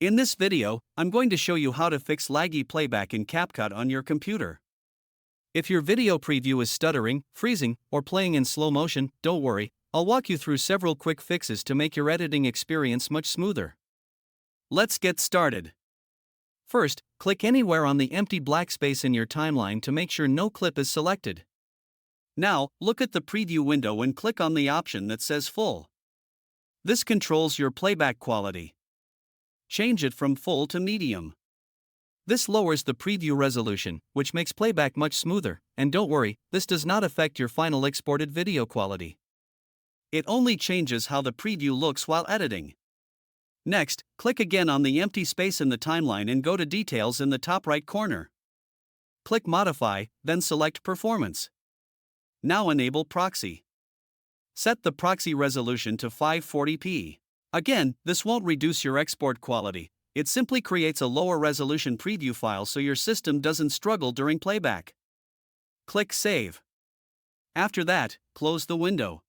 In this video, I'm going to show you how to fix laggy playback in CapCut on your computer. If your video preview is stuttering, freezing, or playing in slow motion, don't worry, I'll walk you through several quick fixes to make your editing experience much smoother. Let's get started. First, click anywhere on the empty black space in your timeline to make sure no clip is selected. Now, look at the preview window and click on the option that says Full. This controls your playback quality. Change it from full to medium. This lowers the preview resolution, which makes playback much smoother, and don't worry, this does not affect your final exported video quality. It only changes how the preview looks while editing. Next, click again on the empty space in the timeline and go to Details in the top right corner. Click Modify, then select Performance. Now enable Proxy. Set the proxy resolution to 540p. Again, this won't reduce your export quality, it simply creates a lower resolution preview file so your system doesn't struggle during playback. Click Save. After that, close the window.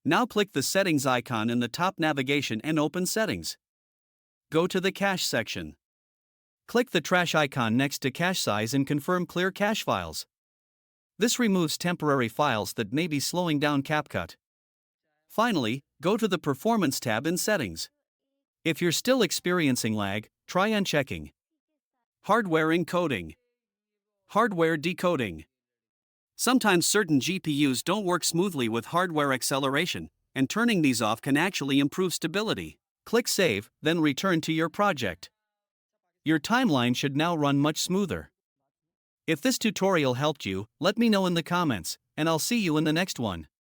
Now click the Settings icon in the top navigation and open Settings. Go to the Cache section. Click the trash icon next to cache size and confirm Clear Cache Files. This removes temporary files that may be slowing down CapCut. Finally, go to the Performance tab in Settings. If you're still experiencing lag, try unchecking Hardware Encoding, Hardware Decoding. Sometimes certain GPUs don't work smoothly with hardware acceleration, and turning these off can actually improve stability. Click Save, then return to your project. Your timeline should now run much smoother. If this tutorial helped you, let me know in the comments, and I'll see you in the next one.